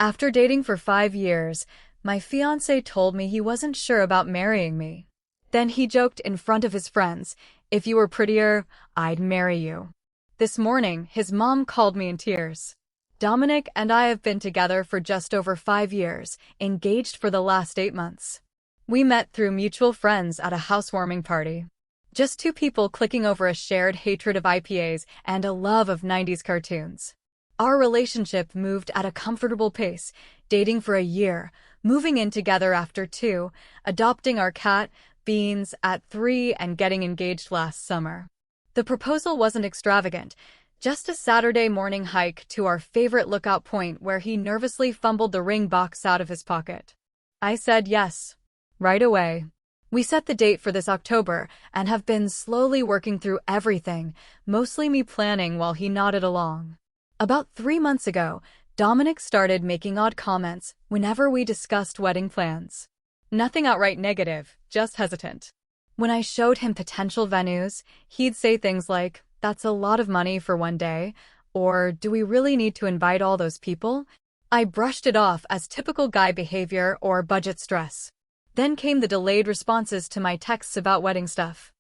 After dating for 5 years, my fiancé told me he wasn't sure about marrying me. Then he joked in front of his friends, "If you were prettier, I'd marry you." This morning, his mom called me in tears. Dominic and I have been together for just over 5 years, engaged for the last 8 months. We met through mutual friends at a housewarming party. Just two people clicking over a shared hatred of IPAs and a love of 90s cartoons. Our relationship moved at a comfortable pace, dating for a year, moving in together after 2, adopting our cat, Beans, at 3, and getting engaged last summer. The proposal wasn't extravagant, just a Saturday morning hike to our favorite lookout point where he nervously fumbled the ring box out of his pocket. I said yes, right away. We set the date for this October and have been slowly working through everything, mostly me planning while he nodded along. About 3 months ago, Dominic started making odd comments whenever we discussed wedding plans. Nothing outright negative, just hesitant. When I showed him potential venues, he'd say things like, "That's a lot of money for one day," or "Do we really need to invite all those people?" I brushed it off as typical guy behavior or budget stress. Then came the delayed responses to my texts about wedding stuff.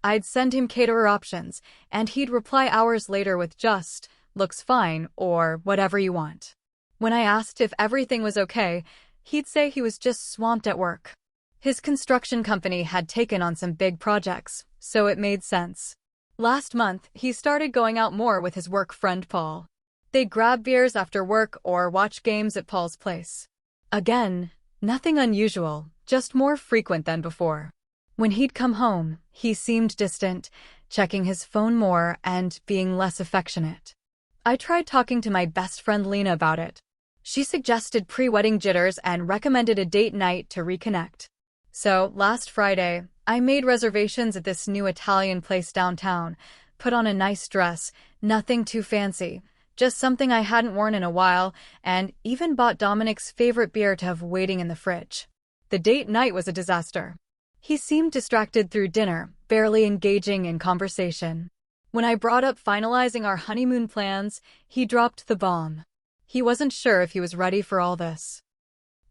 I'd send him caterer options, and he'd reply hours later with just, "Looks fine," or "Whatever you want." When I asked if everything was okay, he'd say he was just swamped at work. His construction company had taken on some big projects, so it made sense. Last month, he started going out more with his work friend Paul. They'd grab beers after work or watch games at Paul's place. Again, nothing unusual, just more frequent than before. When he'd come home, he seemed distant, checking his phone more and being less affectionate. I tried talking to my best friend Lena about it. She suggested pre-wedding jitters and recommended a date night to reconnect. So, last Friday, I made reservations at this new Italian place downtown, put on a nice dress, nothing too fancy, just something I hadn't worn in a while, and even bought Dominic's favorite beer to have waiting in the fridge. The date night was a disaster. He seemed distracted through dinner, barely engaging in conversation. When I brought up finalizing our honeymoon plans, he dropped the bomb. He wasn't sure if he was ready for all this.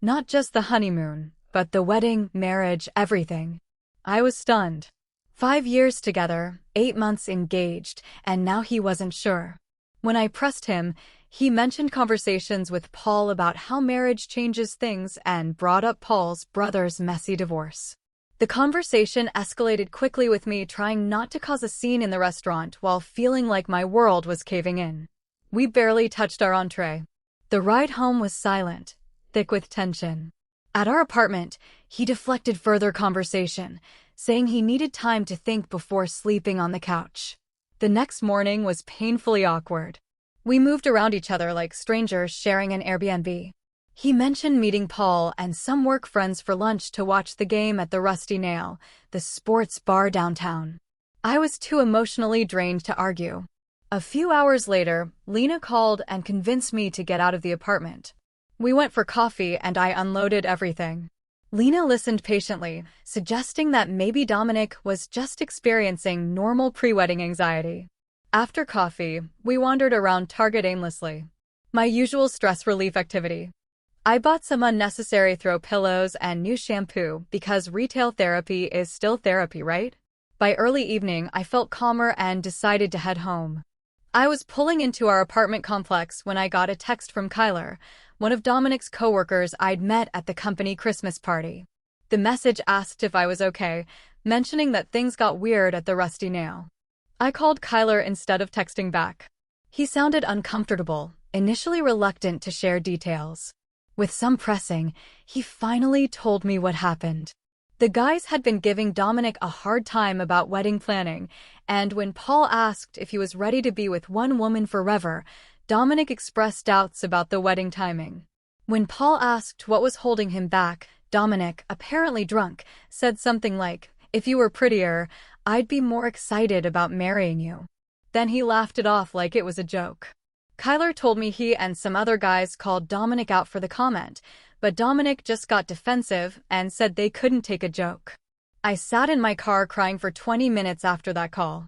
Not just the honeymoon, but the wedding, marriage, everything. I was stunned. 5 years together, 8 months engaged, and now he wasn't sure. When I pressed him, he mentioned conversations with Paul about how marriage changes things and brought up Paul's brother's messy divorce. The conversation escalated quickly with me trying not to cause a scene in the restaurant while feeling like my world was caving in. We barely touched our entree. The ride home was silent, thick with tension. At our apartment, he deflected further conversation, saying he needed time to think before sleeping on the couch. The next morning was painfully awkward. We moved around each other like strangers sharing an Airbnb. He mentioned meeting Paul and some work friends for lunch to watch the game at the Rusty Nail, the sports bar downtown. I was too emotionally drained to argue. A few hours later, Lena called and convinced me to get out of the apartment. We went for coffee and I unloaded everything. Lena listened patiently, suggesting that maybe Dominic was just experiencing normal pre-wedding anxiety. After coffee, we wandered around Target aimlessly. My usual stress relief activity. I bought some unnecessary throw pillows and new shampoo because retail therapy is still therapy, right? By early evening, I felt calmer and decided to head home. I was pulling into our apartment complex when I got a text from Kyler, one of Dominic's coworkers I'd met at the company Christmas party. The message asked if I was okay, mentioning that things got weird at the Rusty Nail. I called Kyler instead of texting back. He sounded uncomfortable, initially reluctant to share details. With some pressing, he finally told me what happened. The guys had been giving Dominic a hard time about wedding planning, and when Paul asked if he was ready to be with one woman forever, Dominic expressed doubts about the wedding timing. When Paul asked what was holding him back, Dominic, apparently drunk, said something like, "If you were prettier, I'd be more excited about marrying you." Then he laughed it off like it was a joke. Kyler told me he and some other guys called Dominic out for the comment, but Dominic just got defensive and said they couldn't take a joke. I sat in my car crying for 20 minutes after that call.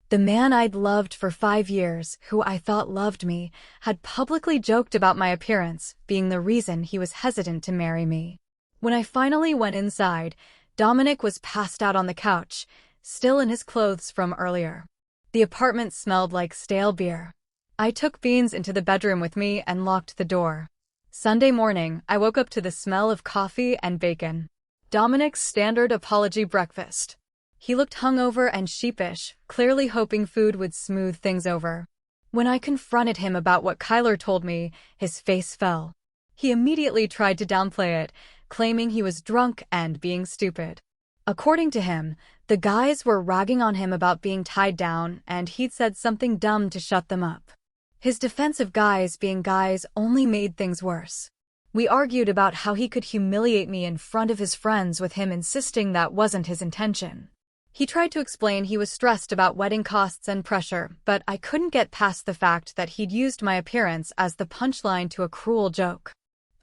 The man I'd loved for 5 years, who I thought loved me, had publicly joked about my appearance being the reason he was hesitant to marry me. When I finally went inside, Dominic was passed out on the couch, still in his clothes from earlier. The apartment smelled like stale beer. I took Beans into the bedroom with me and locked the door. Sunday morning, I woke up to the smell of coffee and bacon. Dominic's standard apology breakfast. He looked hungover and sheepish, clearly hoping food would smooth things over. When I confronted him about what Kyler told me, his face fell. He immediately tried to downplay it, claiming he was drunk and being stupid. According to him, the guys were ragging on him about being tied down, and he'd said something dumb to shut them up. His defense of guys being guys only made things worse. We argued about how he could humiliate me in front of his friends, with him insisting that wasn't his intention. He tried to explain he was stressed about wedding costs and pressure, but I couldn't get past the fact that he'd used my appearance as the punchline to a cruel joke.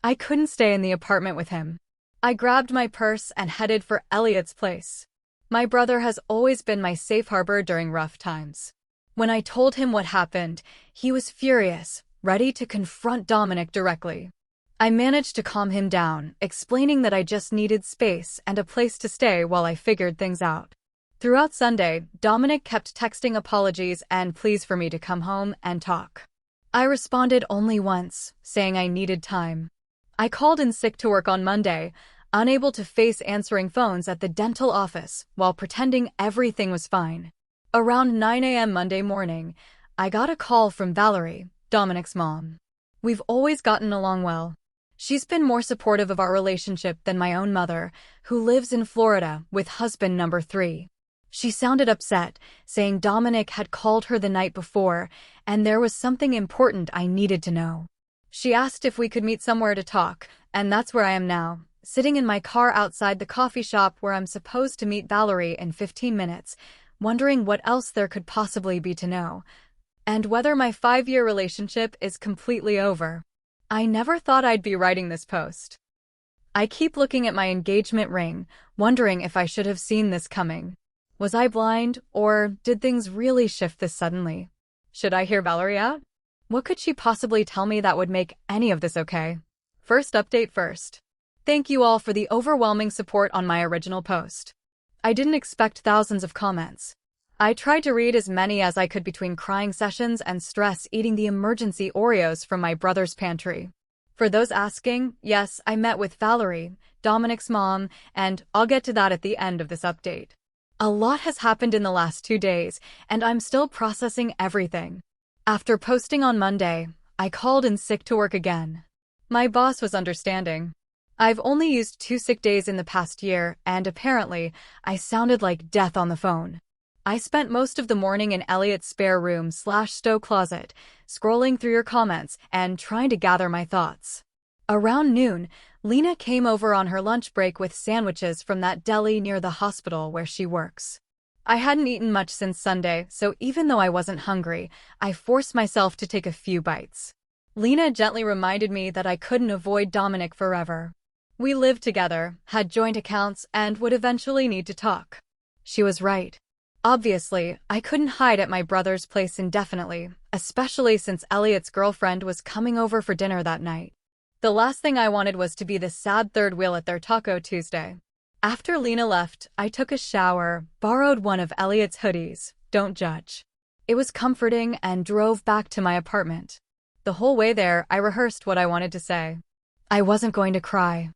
I couldn't stay in the apartment with him. I grabbed my purse and headed for Elliot's place. My brother has always been my safe harbor during rough times. When I told him what happened, he was furious, ready to confront Dominic directly. I managed to calm him down, explaining that I just needed space and a place to stay while I figured things out. Throughout Sunday, Dominic kept texting apologies and pleas for me to come home and talk. I responded only once, saying I needed time. I called in sick to work on Monday, unable to face answering phones at the dental office while pretending everything was fine. Around 9 a.m. Monday morning, I got a call from Valerie, Dominic's mom. We've always gotten along well. She's been more supportive of our relationship than my own mother, who lives in Florida with husband number 3. She sounded upset, saying Dominic had called her the night before, and there was something important I needed to know. She asked if we could meet somewhere to talk, and that's where I am now, sitting in my car outside the coffee shop where I'm supposed to meet Valerie in 15 minutes, wondering what else there could possibly be to know, and whether my 5-year relationship is completely over. I never thought I'd be writing this post. I keep looking at my engagement ring, wondering if I should have seen this coming. Was I blind, or did things really shift this suddenly? Should I hear Valerie out? What could she possibly tell me that would make any of this okay? First update first. Thank you all for the overwhelming support on my original post. I didn't expect thousands of comments. I tried to read as many as I could between crying sessions and stress eating the emergency Oreos from my brother's pantry. For those asking, yes, I met with Valerie, Dominic's mom, and I'll get to that at the end of this update. A lot has happened in the last 2 days, and I'm still processing everything. After posting on Monday, I called in sick to work again. My boss was understanding. I've only used 2 sick days in the past year, and apparently, I sounded like death on the phone. I spent most of the morning in Elliot's spare room/stow closet, scrolling through your comments and trying to gather my thoughts. Around noon, Lena came over on her lunch break with sandwiches from that deli near the hospital where she works. I hadn't eaten much since Sunday, so even though I wasn't hungry, I forced myself to take a few bites. Lena gently reminded me that I couldn't avoid Dominic forever. We lived together, had joint accounts, and would eventually need to talk. She was right. Obviously, I couldn't hide at my brother's place indefinitely, especially since Elliot's girlfriend was coming over for dinner that night. The last thing I wanted was to be the sad third wheel at their Taco Tuesday. After Lena left, I took a shower, borrowed one of Elliot's hoodies, don't judge. It was comforting, and drove back to my apartment. The whole way there, I rehearsed what I wanted to say. I wasn't going to cry.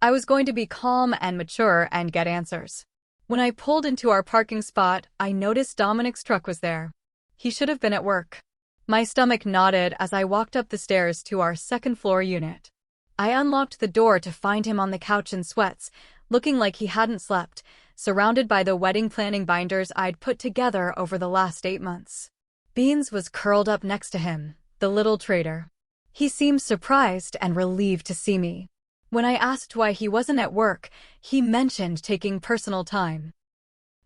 I was going to be calm and mature and get answers. When I pulled into our parking spot, I noticed Dominic's truck was there. He should have been at work. My stomach knotted as I walked up the stairs to our second-floor unit. I unlocked the door to find him on the couch in sweats, looking like he hadn't slept, surrounded by the wedding planning binders I'd put together over the last 8 months. Beans was curled up next to him, the little traitor. He seemed surprised and relieved to see me. When I asked why he wasn't at work, he mentioned taking personal time.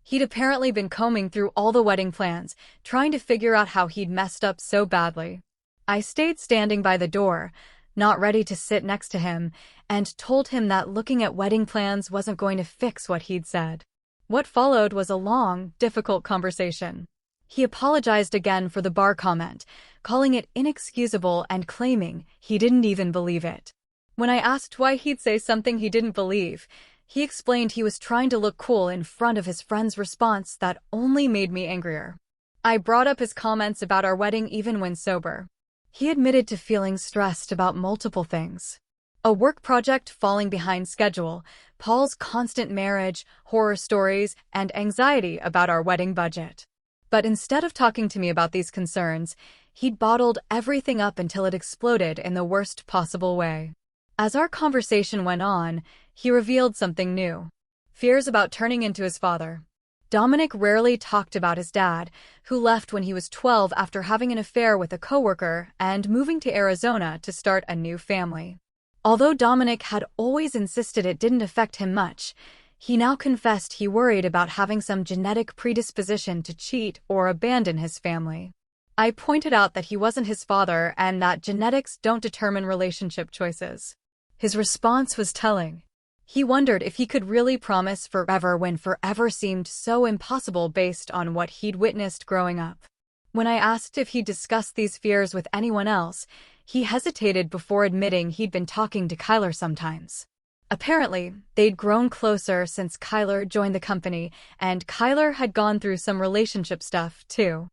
He'd apparently been combing through all the wedding plans, trying to figure out how he'd messed up so badly. I stayed standing by the door, not ready to sit next to him, and told him that looking at wedding plans wasn't going to fix what he'd said. What followed was a long, difficult conversation. He apologized again for the bar comment, calling it inexcusable and claiming he didn't even believe it. When I asked why he'd say something he didn't believe, he explained he was trying to look cool in front of his friend's response that only made me angrier. I brought up his comments about our wedding even when sober. He admitted to feeling stressed about multiple things. A work project falling behind schedule, Paul's constant marriage, horror stories, and anxiety about our wedding budget. But instead of talking to me about these concerns, he'd bottled everything up until it exploded in the worst possible way. As our conversation went on, he revealed something new. Fears about turning into his father. Dominic rarely talked about his dad, who left when he was 12 after having an affair with a coworker and moving to Arizona to start a new family. Although Dominic had always insisted it didn't affect him much, he now confessed he worried about having some genetic predisposition to cheat or abandon his family. I pointed out that he wasn't his father and that genetics don't determine relationship choices. His response was telling. He wondered if he could really promise forever when forever seemed so impossible based on what he'd witnessed growing up. When I asked if he'd discussed these fears with anyone else, he hesitated before admitting he'd been talking to Kyler sometimes. Apparently, they'd grown closer since Kyler joined the company, and Kyler had gone through some relationship stuff, too.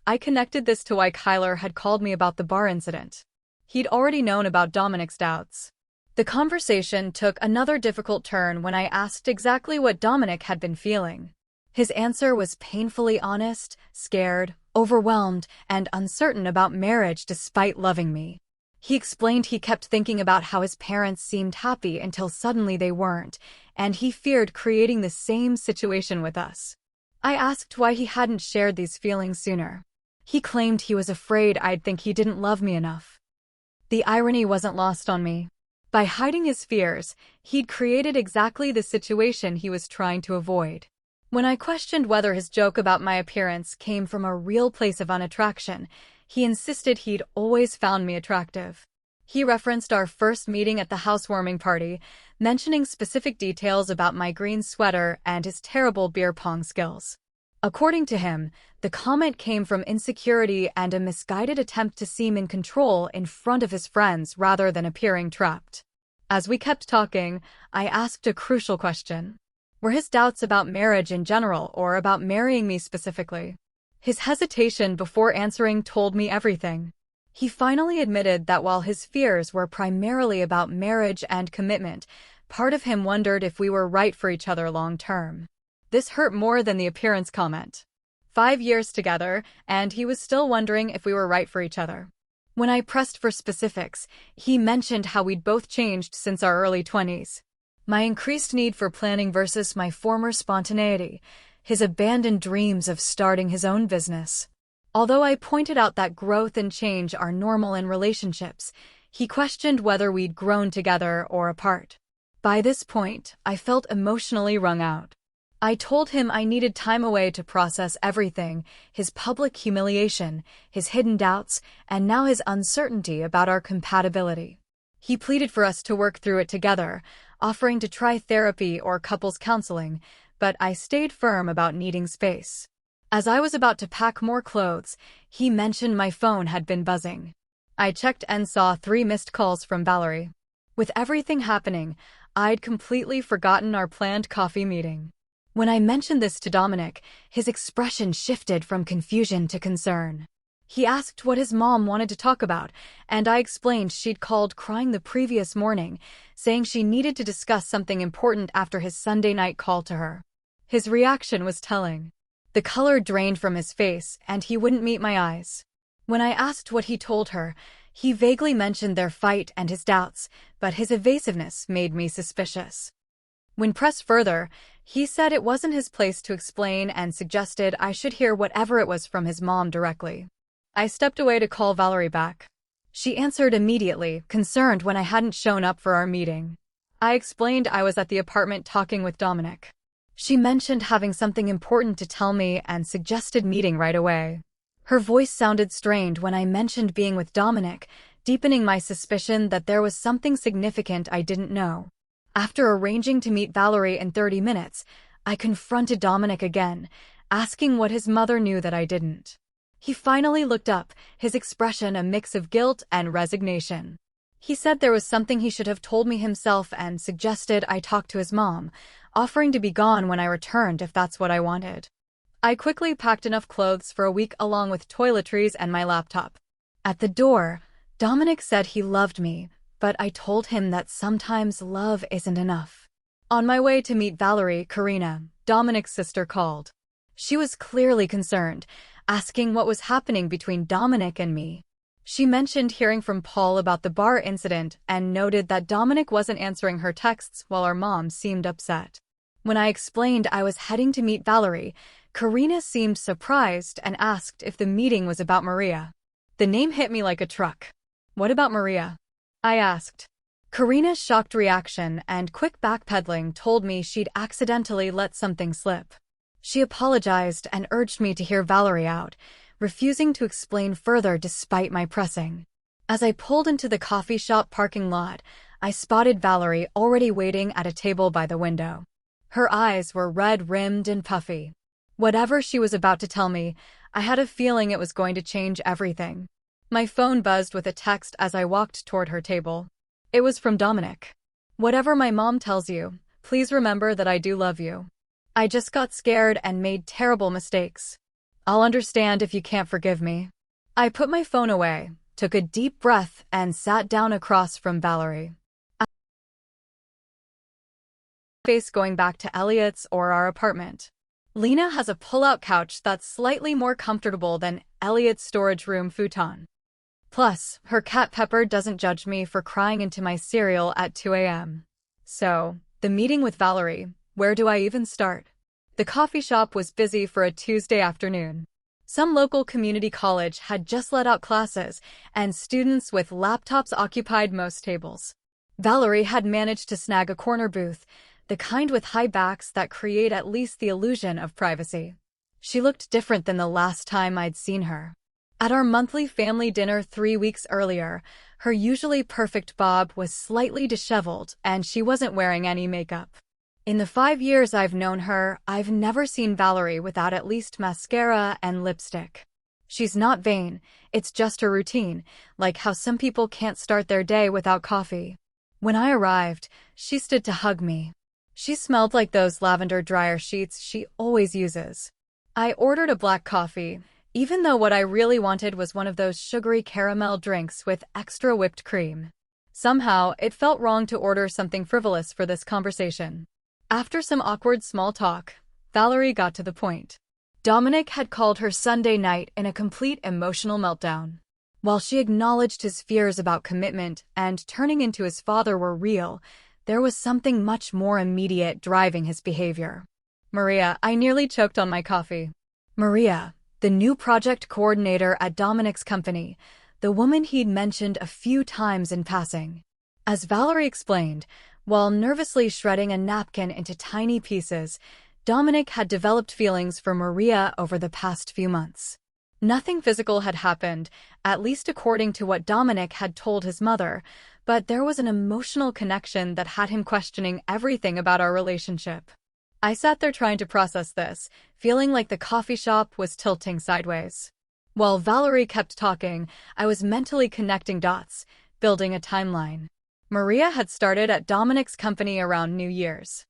I connected this to why Kyler had called me about the bar incident. He'd already known about Dominic's doubts. The conversation took another difficult turn when I asked exactly what Dominic had been feeling. His answer was painfully honest, scared, overwhelmed, and uncertain about marriage despite loving me. He explained he kept thinking about how his parents seemed happy until suddenly they weren't, and he feared creating the same situation with us. I asked why he hadn't shared these feelings sooner. He claimed he was afraid I'd think he didn't love me enough. The irony wasn't lost on me. By hiding his fears, he'd created exactly the situation he was trying to avoid. When I questioned whether his joke about my appearance came from a real place of unattraction, he insisted he'd always found me attractive. He referenced our first meeting at the housewarming party, mentioning specific details about my green sweater and his terrible beer pong skills. According to him, the comment came from insecurity and a misguided attempt to seem in control in front of his friends rather than appearing trapped. As we kept talking, I asked a crucial question. Were his doubts about marriage in general or about marrying me specifically? His hesitation before answering told me everything. He finally admitted that while his fears were primarily about marriage and commitment, part of him wondered if we were right for each other long term. This hurt more than the appearance comment. 5 years together, and he was still wondering if we were right for each other. When I pressed for specifics, he mentioned how we'd both changed since our early 20s. My increased need for planning versus my former spontaneity, his abandoned dreams of starting his own business. Although I pointed out that growth and change are normal in relationships, he questioned whether we'd grown together or apart. By this point, I felt emotionally wrung out. I told him I needed time away to process everything, his public humiliation, his hidden doubts, and now his uncertainty about our compatibility. He pleaded for us to work through it together, offering to try therapy or couples counseling, but I stayed firm about needing space. As I was about to pack more clothes, he mentioned my phone had been buzzing. I checked and saw 3 missed calls from Valerie. With everything happening, I'd completely forgotten our planned coffee meeting. When I mentioned this to Dominic, his expression shifted from confusion to concern. He asked what his mom wanted to talk about, and I explained she'd called crying the previous morning, saying she needed to discuss something important after his Sunday night call to her. His reaction was telling. The color drained from his face, and he wouldn't meet my eyes. When I asked what he told her, he vaguely mentioned their fight and his doubts, but his evasiveness made me suspicious. When pressed further, he said it wasn't his place to explain and suggested I should hear whatever it was from his mom directly. I stepped away to call Valerie back. She answered immediately, concerned when I hadn't shown up for our meeting. I explained I was at the apartment talking with Dominic. She mentioned having something important to tell me and suggested meeting right away. Her voice sounded strained when I mentioned being with Dominic, deepening my suspicion that there was something significant I didn't know. After arranging to meet Valerie in 30 minutes, I confronted Dominic again, asking what his mother knew that I didn't. He finally looked up, his expression a mix of guilt and resignation. He said there was something he should have told me himself and suggested I talk to his mom, offering to be gone when I returned if that's what I wanted. I quickly packed enough clothes for a week along with toiletries and my laptop. At the door, Dominic said he loved me, but I told him that sometimes love isn't enough. On my way to meet Valerie, Karina, Dominic's sister, called. She was clearly concerned, asking what was happening between Dominic and me. She mentioned hearing from Paul about the bar incident and noted that Dominic wasn't answering her texts while our mom seemed upset. When I explained I was heading to meet Valerie, Karina seemed surprised and asked if the meeting was about Maria. The name hit me like a truck. What about Maria? I asked. Karina's shocked reaction and quick backpedaling told me she'd accidentally let something slip. She apologized and urged me to hear Valerie out, refusing to explain further despite my pressing. As I pulled into the coffee shop parking lot, I spotted Valerie already waiting at a table by the window. Her eyes were red-rimmed and puffy. Whatever she was about to tell me, I had a feeling it was going to change everything. My phone buzzed with a text as I walked toward her table. It was from Dominic. Whatever my mom tells you, please remember that I do love you. I just got scared and made terrible mistakes. I'll understand if you can't forgive me. I put my phone away, took a deep breath, and sat down across from Valerie. Face going back to Elliot's or our apartment. Lena has a pull-out couch that's slightly more comfortable than Elliot's storage room futon. Plus, her cat Pepper doesn't judge me for crying into my cereal at 2 a.m. So, the meeting with Valerie, where do I even start? The coffee shop was busy for a Tuesday afternoon. Some local community college had just let out classes, and students with laptops occupied most tables. Valerie had managed to snag a corner booth, the kind with high backs that create at least the illusion of privacy. She looked different than the last time I'd seen her. At our monthly family dinner 3 weeks earlier, her usually perfect bob was slightly disheveled and she wasn't wearing any makeup. In the 5 years I've known her, I've never seen Valerie without at least mascara and lipstick. She's not vain, it's just her routine, like how some people can't start their day without coffee. When I arrived, she stood to hug me. She smelled like those lavender dryer sheets she always uses. I ordered a black coffee, even though what I really wanted was one of those sugary caramel drinks with extra whipped cream. Somehow, it felt wrong to order something frivolous for this conversation. After some awkward small talk, Valerie got to the point. Dominic had called her Sunday night in a complete emotional meltdown. While she acknowledged his fears about commitment and turning into his father were real, there was something much more immediate driving his behavior. Maria, I nearly choked on my coffee. Maria, the new project coordinator at Dominic's company, the woman he'd mentioned a few times in passing. As Valerie explained, while nervously shredding a napkin into tiny pieces, Dominic had developed feelings for Maria over the past few months. Nothing physical had happened, at least according to what Dominic had told his mother, but there was an emotional connection that had him questioning everything about our relationship. I sat there trying to process this, feeling like the coffee shop was tilting sideways. While Valerie kept talking, I was mentally connecting dots, building a timeline. Maria had started at Dominic's company around New Year's.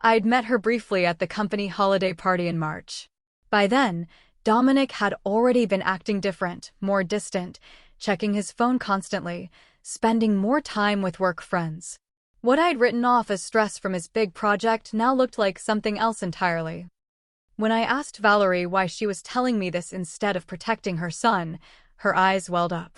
I'd met her briefly at the company holiday party in March. By then, Dominic had already been acting different, more distant, checking his phone constantly, spending more time with work friends. What I'd written off as stress from his big project now looked like something else entirely. When I asked Valerie why she was telling me this instead of protecting her son, her eyes welled up.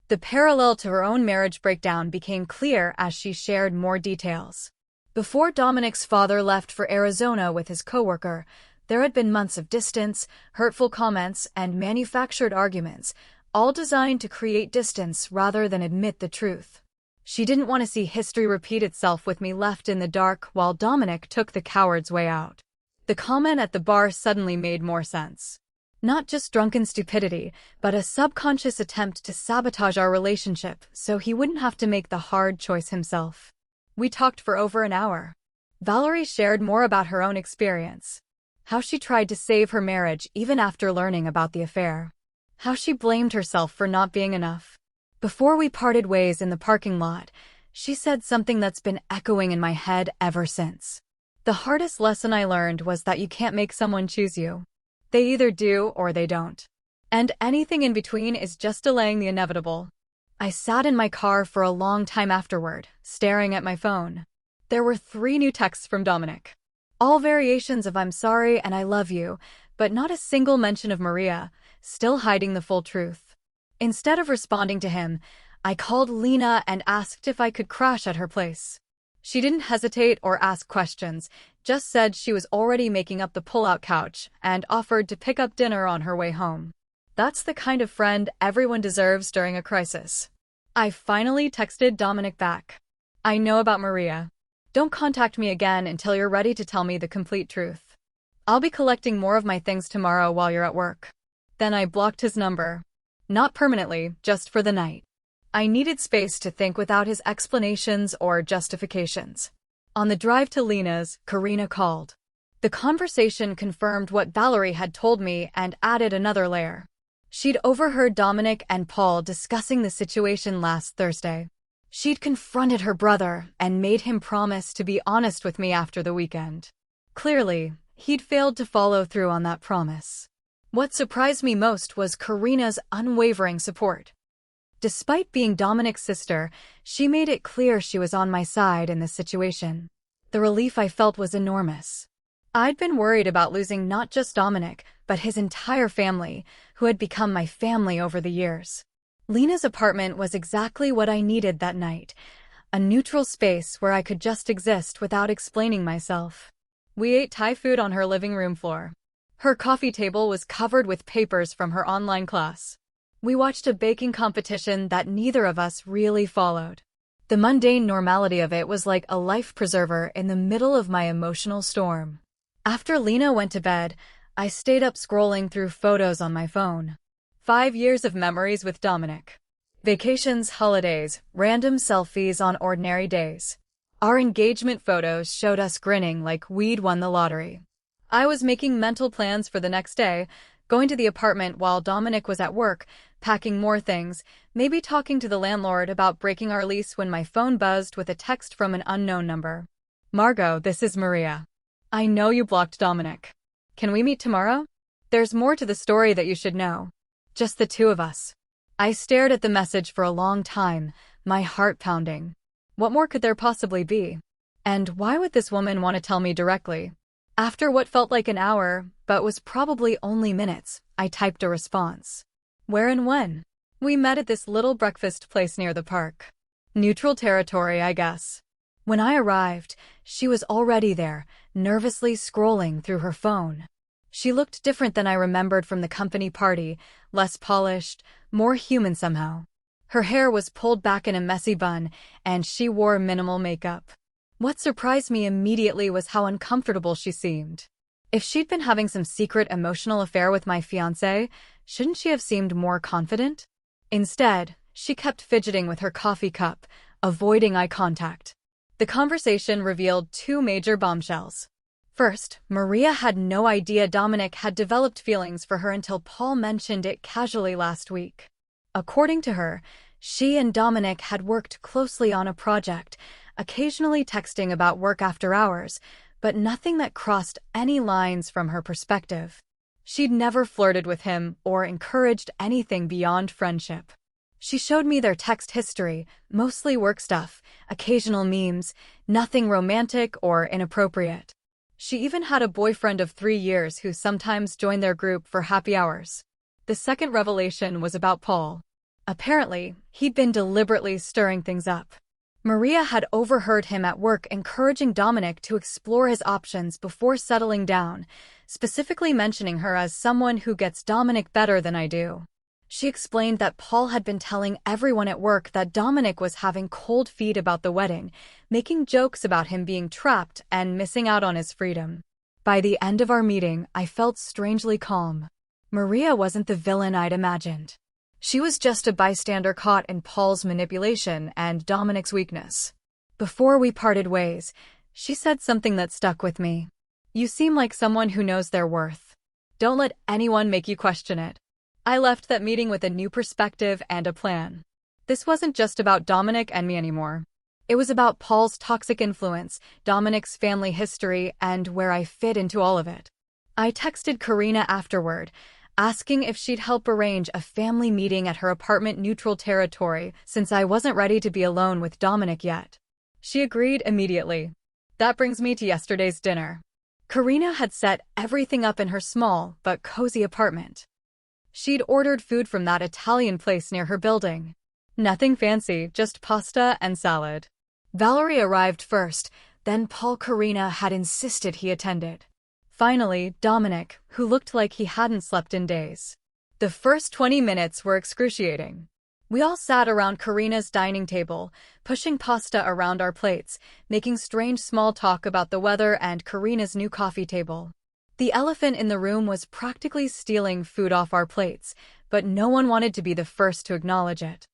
The parallel to her own marriage breakdown became clear as she shared more details. Before Dominic's father left for Arizona with his coworker, there had been months of distance, hurtful comments, and manufactured arguments, all designed to create distance rather than admit the truth. She didn't want to see history repeat itself with me left in the dark while Dominic took the coward's way out. The comment at the bar suddenly made more sense. Not just drunken stupidity, but a subconscious attempt to sabotage our relationship so he wouldn't have to make the hard choice himself. We talked for over an hour. Valerie shared more about her own experience. How she tried to save her marriage even after learning about the affair. How she blamed herself for not being enough. Before we parted ways in the parking lot, she said something that's been echoing in my head ever since. The hardest lesson I learned was that you can't make someone choose you. They either do or they don't. And anything in between is just delaying the inevitable. I sat in my car for a long time afterward, staring at my phone. There were 3 new texts from Dominic. All variations of "I'm sorry" and "I love you," but not a single mention of Maria, still hiding the full truth. Instead of responding to him, I called Lena and asked if I could crash at her place. She didn't hesitate or ask questions, just said she was already making up the pull-out couch and offered to pick up dinner on her way home. That's the kind of friend everyone deserves during a crisis. I finally texted Dominic back. "I know about Maria. Don't contact me again until you're ready to tell me the complete truth. I'll be collecting more of my things tomorrow while you're at work." Then I blocked his number. Not permanently, just for the night. I needed space to think without his explanations or justifications. On the drive to Lena's, Karina called. The conversation confirmed what Valerie had told me and added another layer. She'd overheard Dominic and Paul discussing the situation last Thursday. She'd confronted her brother and made him promise to be honest with me after the weekend. Clearly, he'd failed to follow through on that promise. What surprised me most was Karina's unwavering support. Despite being Dominic's sister, she made it clear she was on my side in this situation. The relief I felt was enormous. I'd been worried about losing not just Dominic, but his entire family, who had become my family over the years. Lena's apartment was exactly what I needed that night, a neutral space where I could just exist without explaining myself. We ate Thai food on her living room floor. Her coffee table was covered with papers from her online class. We watched a baking competition that neither of us really followed. The mundane normality of it was like a life preserver in the middle of my emotional storm. After Lena went to bed, I stayed up scrolling through photos on my phone. 5 years of memories with Dominic. Vacations, holidays, random selfies on ordinary days. Our engagement photos showed us grinning like we'd won the lottery. I was making mental plans for the next day, going to the apartment while Dominic was at work, packing more things, maybe talking to the landlord about breaking our lease when my phone buzzed with a text from an unknown number. "Margot, this is Maria. I know you blocked Dominic. Can we meet tomorrow? There's more to the story that you should know. Just the 2 of us." I stared at the message for a long time, my heart pounding. What more could there possibly be? And why would this woman want to tell me directly? After what felt like an hour, but was probably only minutes, I typed a response. "Where and when?" "We met at this little breakfast place near the park." Neutral territory, I guess. When I arrived, she was already there, nervously scrolling through her phone. She looked different than I remembered from the company party, less polished, more human somehow. Her hair was pulled back in a messy bun, and she wore minimal makeup. What surprised me immediately was how uncomfortable she seemed. If she'd been having some secret emotional affair with my fiancé, shouldn't she have seemed more confident? Instead, she kept fidgeting with her coffee cup, avoiding eye contact. The conversation revealed 2 major bombshells. First, Maria had no idea Dominic had developed feelings for her until Paul mentioned it casually last week. According to her, she and Dominic had worked closely on a project, occasionally texting about work after hours, but nothing that crossed any lines from her perspective. She'd never flirted with him or encouraged anything beyond friendship. She showed me their text history, mostly work stuff, occasional memes, nothing romantic or inappropriate. She even had a boyfriend of 3 years who sometimes joined their group for happy hours. The second revelation was about Paul. Apparently, he'd been deliberately stirring things up. Maria had overheard him at work encouraging Dominic to explore his options before settling down, specifically mentioning her as someone who gets Dominic better than I do. She explained that Paul had been telling everyone at work that Dominic was having cold feet about the wedding, making jokes about him being trapped and missing out on his freedom. By the end of our meeting, I felt strangely calm. Maria wasn't the villain I'd imagined. She was just a bystander caught in Paul's manipulation and Dominic's weakness. Before we parted ways, she said something that stuck with me. You seem like someone who knows their worth. Don't let anyone make you question it. I left that meeting with a new perspective and a plan. This wasn't just about Dominic and me anymore. It was about Paul's toxic influence, Dominic's family history, and where I fit into all of it. I texted Karina afterward, asking if she'd help arrange a family meeting at her apartment neutral territory since I wasn't ready to be alone with Dominic yet. She agreed immediately. That brings me to yesterday's dinner. Karina had set everything up in her small but cozy apartment. She'd ordered food from that Italian place near her building. Nothing fancy, just pasta and salad. Valerie arrived first, then Karina had insisted he attended. Finally, Dominic, who looked like he hadn't slept in days. The first 20 minutes were excruciating. We all sat around Karina's dining table, pushing pasta around our plates, making strange small talk about the weather and Karina's new coffee table. The elephant in the room was practically stealing food off our plates, but no one wanted to be the first to acknowledge it.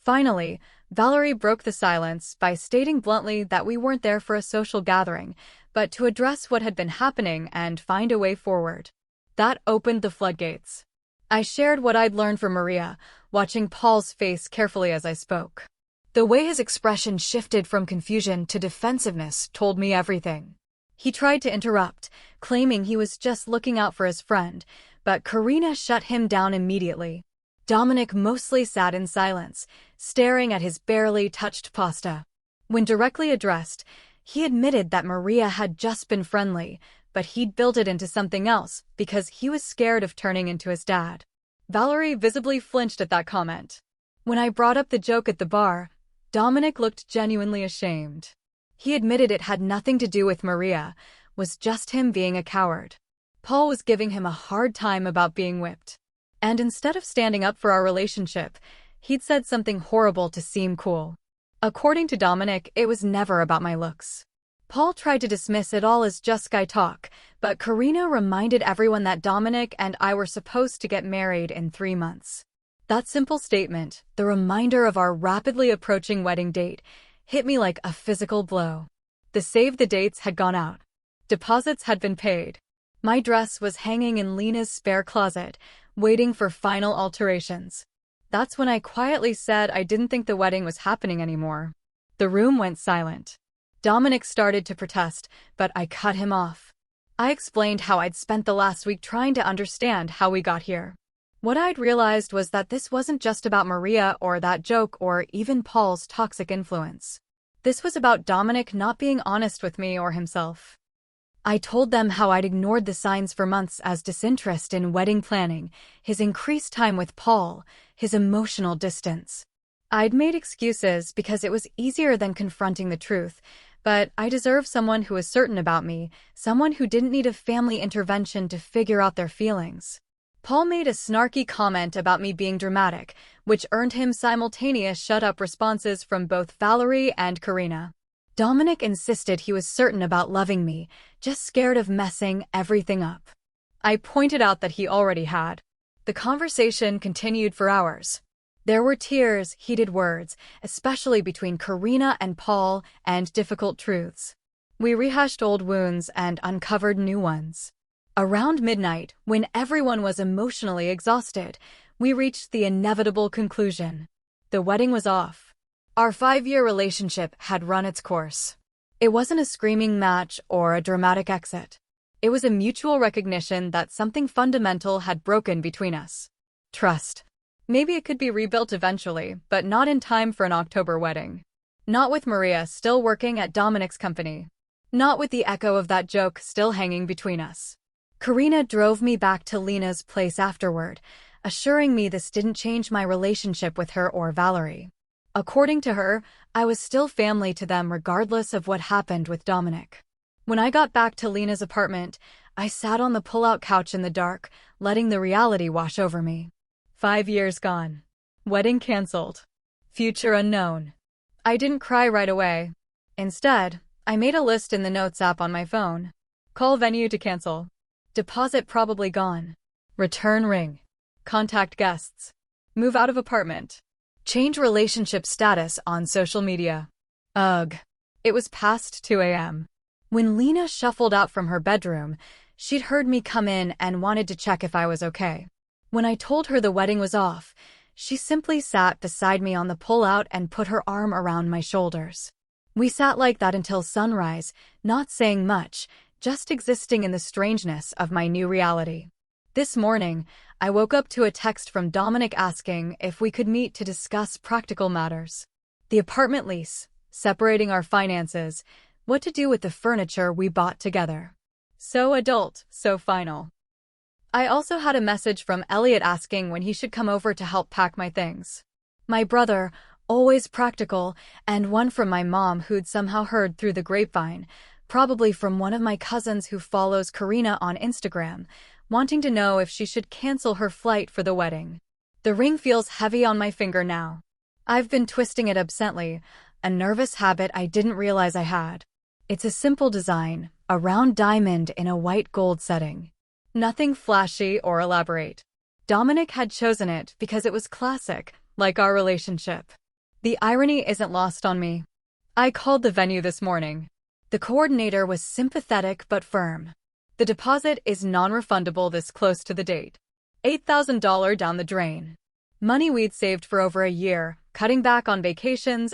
Finally, Valerie broke the silence by stating bluntly that we weren't there for a social gathering, but to address what had been happening and find a way forward. That opened the floodgates. I shared what I'd learned from Maria, watching Paul's face carefully as I spoke. The way his expression shifted from confusion to defensiveness told me everything. He tried to interrupt, claiming he was just looking out for his friend, but Karina shut him down immediately. Dominic mostly sat in silence, staring at his barely touched pasta. When directly addressed, he admitted that Maria had just been friendly, but he'd built it into something else because he was scared of turning into his dad. Valerie visibly flinched at that comment. When I brought up the joke at the bar, Dominic looked genuinely ashamed. He admitted it had nothing to do with Maria, was just him being a coward. Paul was giving him a hard time about being whipped. And instead of standing up for our relationship, he'd said something horrible to seem cool. According to Dominic, it was never about my looks. Paul tried to dismiss it all as just guy talk, but Karina reminded everyone that Dominic and I were supposed to get married in 3 months. That simple statement, the reminder of our rapidly approaching wedding date, hit me like a physical blow. The save the dates had gone out. Deposits had been paid. My dress was hanging in Lena's spare closet, waiting for final alterations. That's when I quietly said I didn't think the wedding was happening anymore. The room went silent. Dominic started to protest, but I cut him off. I explained how I'd spent the last week trying to understand how we got here. What I'd realized was that this wasn't just about Maria or that joke or even Paul's toxic influence. This was about Dominic not being honest with me or himself. I told them how I'd ignored the signs for months as disinterest in wedding planning, his increased time with Paul, his emotional distance. I'd made excuses because it was easier than confronting the truth, but I deserve someone who is certain about me, someone who didn't need a family intervention to figure out their feelings. Paul made a snarky comment about me being dramatic, which earned him simultaneous shut-up responses from both Valerie and Karina. Dominic insisted he was certain about loving me, just scared of messing everything up. I pointed out that he already had. The conversation continued for hours. There were tears, heated words, especially between Karina and Paul, and difficult truths. We rehashed old wounds and uncovered new ones. Around midnight, when everyone was emotionally exhausted, we reached the inevitable conclusion. The wedding was off. Our 5-year relationship had run its course. It wasn't a screaming match or a dramatic exit. It was a mutual recognition that something fundamental had broken between us. Trust. Maybe it could be rebuilt eventually, but not in time for an October wedding. Not with Maria still working at Dominic's company. Not with the echo of that joke still hanging between us. Karina drove me back to Lena's place afterward, assuring me this didn't change my relationship with her or Valerie. According to her, I was still family to them regardless of what happened with Dominic. When I got back to Lena's apartment, I sat on the pull-out couch in the dark, letting the reality wash over me. 5 years gone. Wedding canceled. Future unknown. I didn't cry right away. Instead, I made a list in the Notes app on my phone. Call venue to cancel. Deposit probably gone. Return ring. Contact guests. Move out of apartment. Change relationship status on social media. Ugh. It was past 2 a.m. When Lena shuffled out from her bedroom, she'd heard me come in and wanted to check if I was okay. When I told her the wedding was off, she simply sat beside me on the pull-out and put her arm around my shoulders. We sat like that until sunrise, not saying much, just existing in the strangeness of my new reality. This morning, I woke up to a text from Dominic asking if we could meet to discuss practical matters. The apartment lease, separating our finances, what to do with the furniture we bought together. So adult, so final. I also had a message from Elliot asking when he should come over to help pack my things. My brother, always practical, and one from my mom who'd somehow heard through the grapevine, probably from one of my cousins who follows Karina on Instagram, wanting to know if she should cancel her flight for the wedding. The ring feels heavy on my finger now. I've been twisting it absently, a nervous habit I didn't realize I had. It's a simple design, a round diamond in a white gold setting. Nothing flashy or elaborate. Dominic had chosen it because it was classic, like our relationship. The irony isn't lost on me. I called the venue this morning. The coordinator was sympathetic but firm. The deposit is non-refundable this close to the date. $8,000 down the drain. Money we'd saved for over a year, cutting back on vacations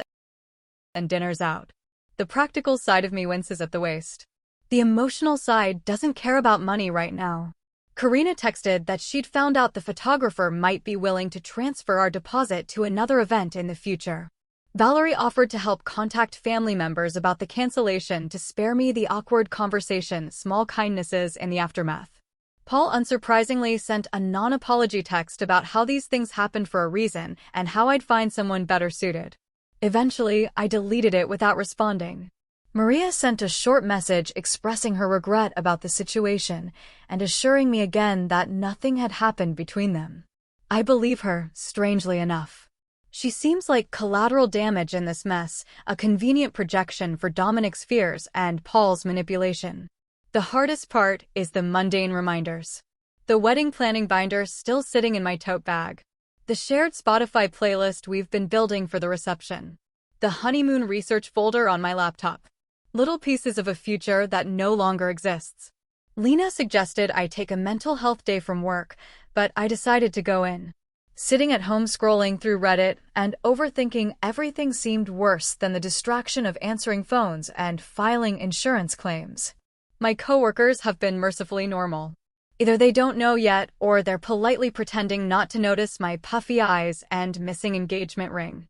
and dinners out. The practical side of me winces at the waist. The emotional side doesn't care about money right now. Karina texted that she'd found out the photographer might be willing to transfer our deposit to another event in the future. Valerie offered to help contact family members about the cancellation to spare me the awkward conversation, small kindnesses in the aftermath. Paul unsurprisingly sent a non-apology text about how these things happened for a reason and how I'd find someone better suited. Eventually, I deleted it without responding. Maria sent a short message expressing her regret about the situation and assuring me again that nothing had happened between them. I believe her, strangely enough. She seems like collateral damage in this mess, a convenient projection for Dominic's fears and Paul's manipulation. The hardest part is the mundane reminders. The wedding planning binder still sitting in my tote bag. The shared Spotify playlist we've been building for the reception. The honeymoon research folder on my laptop. Little pieces of a future that no longer exists. Lena suggested I take a mental health day from work, but I decided to go in. Sitting at home scrolling through Reddit and overthinking everything seemed worse than the distraction of answering phones and filing insurance claims. My coworkers have been mercifully normal. Either they don't know yet, or they're politely pretending not to notice my puffy eyes and missing engagement ring.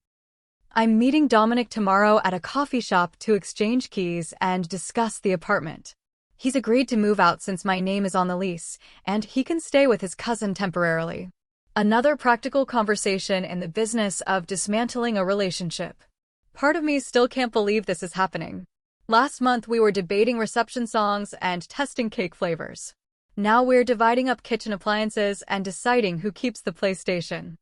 I'm meeting Dominic tomorrow at a coffee shop to exchange keys and discuss the apartment. He's agreed to move out since my name is on the lease, and he can stay with his cousin temporarily. Another practical conversation in the business of dismantling a relationship. Part of me still can't believe this is happening. Last month we were debating reception songs and testing cake flavors. Now we're dividing up kitchen appliances and deciding who keeps the PlayStation.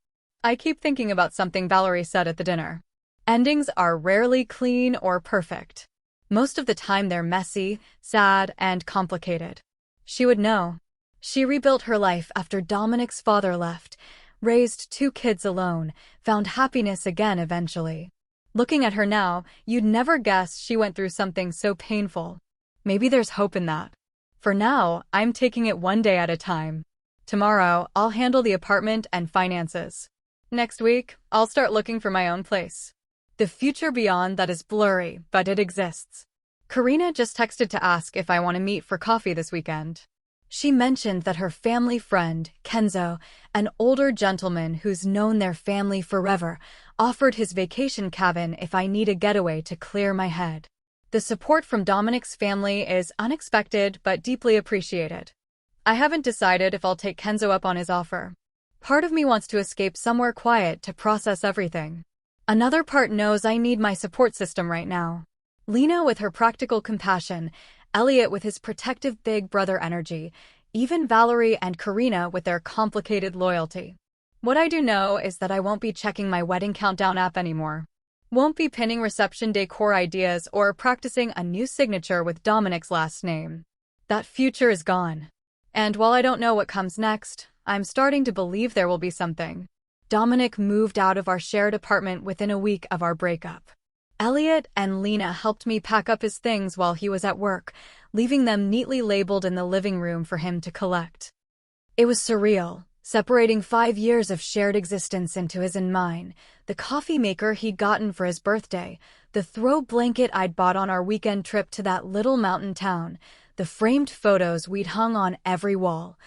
I keep thinking about something Valerie said at the dinner. Endings are rarely clean or perfect. Most of the time they're messy, sad, and complicated. She would know. She rebuilt her life after Dominic's father left, raised 2 kids alone, found happiness again eventually. Looking at her now, you'd never guess she went through something so painful. Maybe there's hope in that. For now, I'm taking it one day at a time. Tomorrow, I'll handle the apartment and finances. Next week, I'll start looking for my own place. The future beyond that is blurry, but it exists. Karina just texted to ask if I want to meet for coffee this weekend. She mentioned that her family friend, Kenzo, an older gentleman who's known their family forever, offered his vacation cabin if I need a getaway to clear my head. The support from Dominic's family is unexpected but deeply appreciated. I haven't decided if I'll take Kenzo up on his offer. Part of me wants to escape somewhere quiet to process everything. Another part knows I need my support system right now. Lena with her practical compassion, Elliot with his protective big brother energy, even Valerie and Karina with their complicated loyalty. What I do know is that I won't be checking my wedding countdown app anymore. Won't be pinning reception decor ideas or practicing a new signature with Dominic's last name. That future is gone. And while I don't know what comes next, I'm starting to believe there will be something. Dominic moved out of our shared apartment within a week of our breakup. Elliot and Lena helped me pack up his things while he was at work, leaving them neatly labeled in the living room for him to collect. It was surreal, separating 5 years of shared existence into his and mine, the coffee maker he'd gotten for his birthday, the throw blanket I'd bought on our weekend trip to that little mountain town, the framed photos we'd hung on every wall.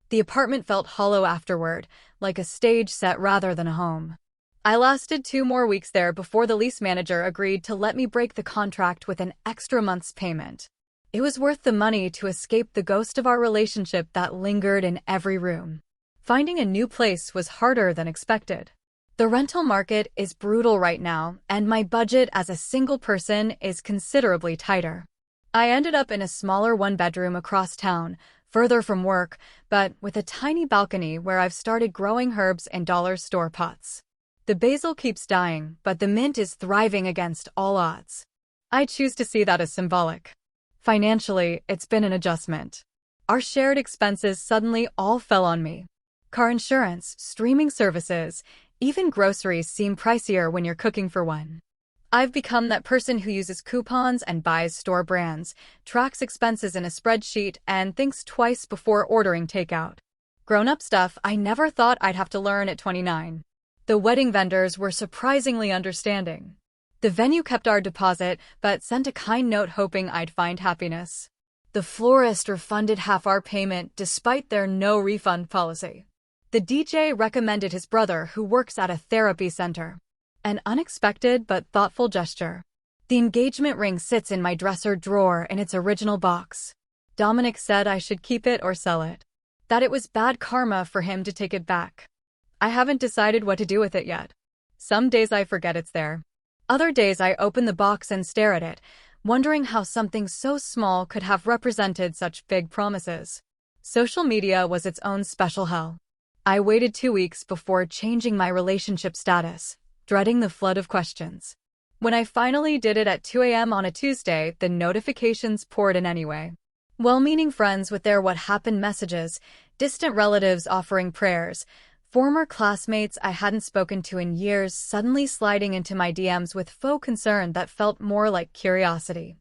The apartment felt hollow afterward, like a stage set rather than a home. I lasted 2 more weeks there before the lease manager agreed to let me break the contract with an extra month's payment. It was worth the money to escape the ghost of our relationship that lingered in every room. Finding a new place was harder than expected. The rental market is brutal right now, and my budget as a single person is considerably tighter. I ended up in a smaller 1-bedroom across town, further from work, but with a tiny balcony where I've started growing herbs in dollar store pots. The basil keeps dying, but the mint is thriving against all odds. I choose to see that as symbolic. Financially, it's been an adjustment. Our shared expenses suddenly all fell on me. Car insurance, streaming services, even groceries seem pricier when you're cooking for one. I've become that person who uses coupons and buys store brands, tracks expenses in a spreadsheet, and thinks twice before ordering takeout. Grown-up stuff I never thought I'd have to learn at 29. The wedding vendors were surprisingly understanding. The venue kept our deposit, but sent a kind note hoping I'd find happiness. The florist refunded half our payment despite their no-refund policy. The DJ recommended his brother who works at a therapy center. An unexpected but thoughtful gesture. The engagement ring sits in my dresser drawer in its original box. Dominic said I should keep it or sell it. That it was bad karma for him to take it back. I haven't decided what to do with it yet. Some days I forget it's there. Other days I open the box and stare at it, wondering how something so small could have represented such big promises. Social media was its own special hell. I waited 2 weeks before changing my relationship status, dreading the flood of questions. When I finally did it at 2 a.m. on a Tuesday, the notifications poured in anyway. Well-meaning friends with their what happened messages, distant relatives offering prayers, former classmates I hadn't spoken to in years suddenly sliding into my DMs with faux concern that felt more like curiosity.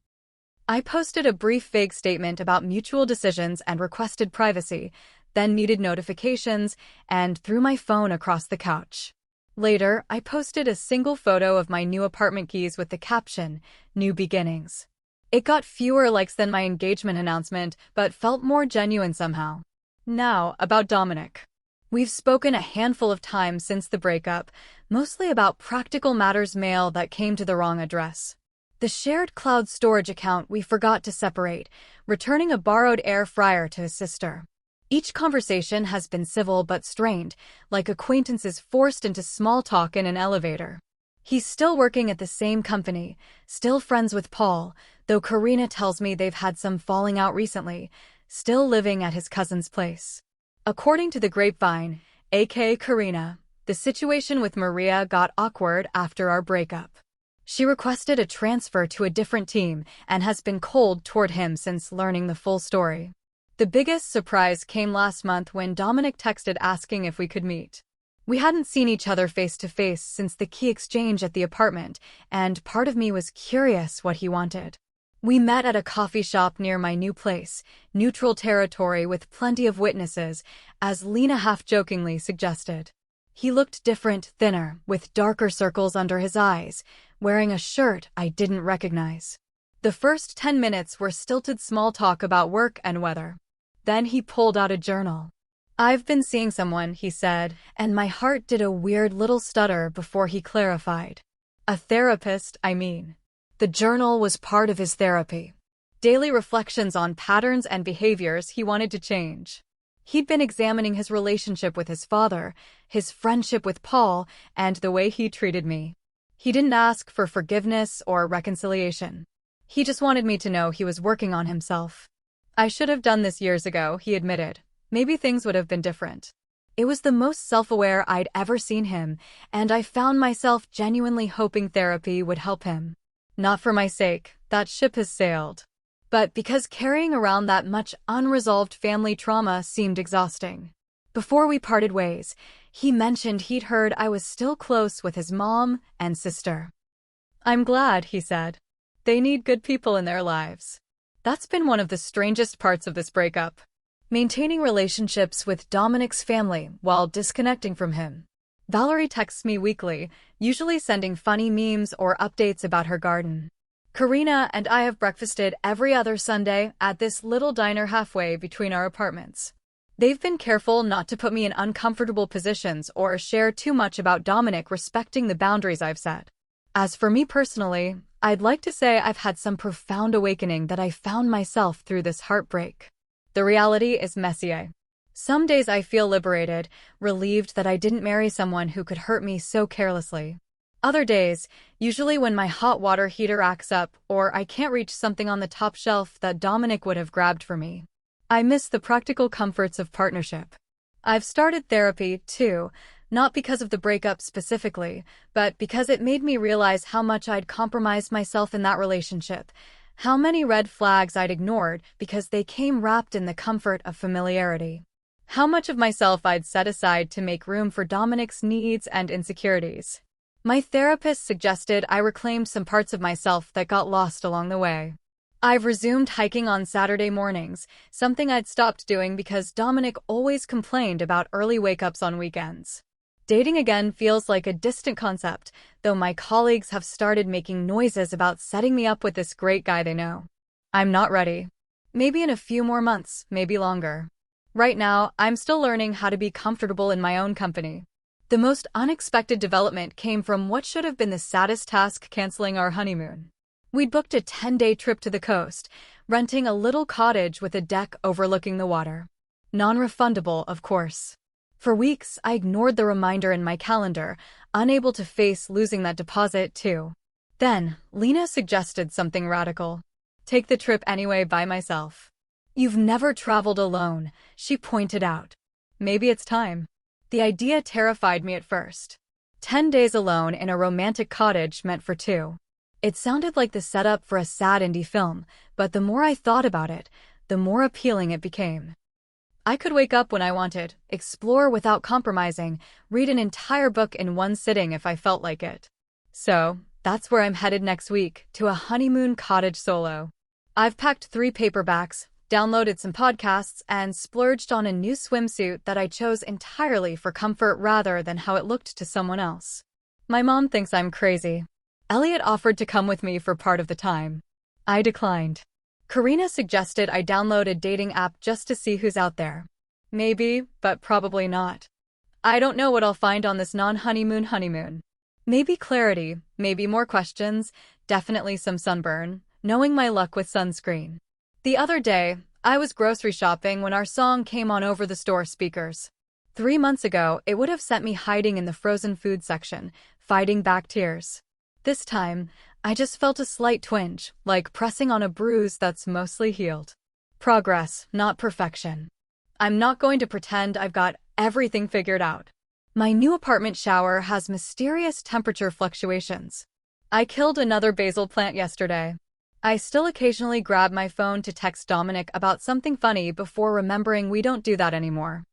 I posted a brief vague statement about mutual decisions and requested privacy, then muted notifications and threw my phone across the couch. Later, I posted a single photo of my new apartment keys with the caption, "New Beginnings." It got fewer likes than my engagement announcement, but felt more genuine somehow. Now, about Dominic. We've spoken a handful of times since the breakup, mostly about practical matters, mail that came to the wrong address. The shared cloud storage account we forgot to separate, returning a borrowed air fryer to his sister. Each conversation has been civil but strained, like acquaintances forced into small talk in an elevator. He's still working at the same company, still friends with Paul, though Karina tells me they've had some falling out recently, still living at his cousin's place. According to the grapevine, aka Karina, the situation with Maria got awkward after our breakup. She requested a transfer to a different team and has been cold toward him since learning the full story. The biggest surprise came last month when Dominic texted asking if we could meet. We hadn't seen each other face to face since the key exchange at the apartment, and part of me was curious what he wanted. We met at a coffee shop near my new place, neutral territory with plenty of witnesses, as Lena half-jokingly suggested. He looked different, thinner, with darker circles under his eyes, wearing a shirt I didn't recognize. The first 10 minutes were stilted small talk about work and weather. Then he pulled out a journal. "I've been seeing someone," he said, and my heart did a weird little stutter before he clarified. "A therapist, I mean." The journal was part of his therapy. Daily reflections on patterns and behaviors he wanted to change. He'd been examining his relationship with his father, his friendship with Paul, and the way he treated me. He didn't ask for forgiveness or reconciliation. He just wanted me to know he was working on himself. "I should have done this years ago," he admitted. "Maybe things would have been different." It was the most self-aware I'd ever seen him, and I found myself genuinely hoping therapy would help him. Not for my sake, that ship has sailed. But because carrying around that much unresolved family trauma seemed exhausting. Before we parted ways, he mentioned he'd heard I was still close with his mom and sister. I'm glad, he said. They need good people in their lives. That's been one of the strangest parts of this breakup. Maintaining relationships with Dominic's family while disconnecting from him. Valerie texts me weekly, usually sending funny memes or updates about her garden. Karina and I have breakfasted every other Sunday at this little diner halfway between our apartments. They've been careful not to put me in uncomfortable positions or share too much about Dominic, respecting the boundaries I've set. As for me personally, I'd like to say I've had some profound awakening that I found myself through this heartbreak. The reality is messy. Some days I feel liberated, relieved that I didn't marry someone who could hurt me so carelessly. Other days, usually when my hot water heater acts up or I can't reach something on the top shelf that Dominic would have grabbed for me, I miss the practical comforts of partnership. I've started therapy, too, not because of the breakup specifically, but because it made me realize how much I'd compromised myself in that relationship, how many red flags I'd ignored because they came wrapped in the comfort of familiarity, how much of myself I'd set aside to make room for Dominic's needs and insecurities. My therapist suggested I reclaim some parts of myself that got lost along the way. I've resumed hiking on Saturday mornings, something I'd stopped doing because Dominic always complained about early wake-ups on weekends. Dating again feels like a distant concept, though my colleagues have started making noises about setting me up with this great guy they know. I'm not ready. Maybe in a few more months, maybe longer. Right now, I'm still learning how to be comfortable in my own company. The most unexpected development came from what should have been the saddest task: canceling our honeymoon. We'd booked a 10-day trip to the coast, renting a little cottage with a deck overlooking the water. Non-refundable, of course. For weeks, I ignored the reminder in my calendar, unable to face losing that deposit, too. Then, Lena suggested something radical. Take the trip anyway by myself. You've never traveled alone, she pointed out. Maybe it's time. The idea terrified me at first. 10 days alone in a romantic cottage meant for two. It sounded like the setup for a sad indie film, but the more I thought about it, the more appealing it became. I could wake up when I wanted, explore without compromising, read an entire book in one sitting if I felt like it. So, that's where I'm headed next week, to a honeymoon cottage solo. I've packed 3 paperbacks, downloaded some podcasts, and splurged on a new swimsuit that I chose entirely for comfort rather than how it looked to someone else. My mom thinks I'm crazy. Elliot offered to come with me for part of the time. I declined. Karina suggested I download a dating app just to see who's out there. Maybe, but probably not. I don't know what I'll find on this non-honeymoon honeymoon. Maybe clarity, maybe more questions, definitely some sunburn, knowing my luck with sunscreen. The other day, I was grocery shopping when our song came on over the store speakers. 3 months ago, it would have sent me hiding in the frozen food section, fighting back tears. This time, I just felt a slight twinge, like pressing on a bruise that's mostly healed. Progress, not perfection. I'm not going to pretend I've got everything figured out. My new apartment shower has mysterious temperature fluctuations. I killed another basil plant yesterday. I still occasionally grab my phone to text Dominic about something funny before remembering we don't do that anymore.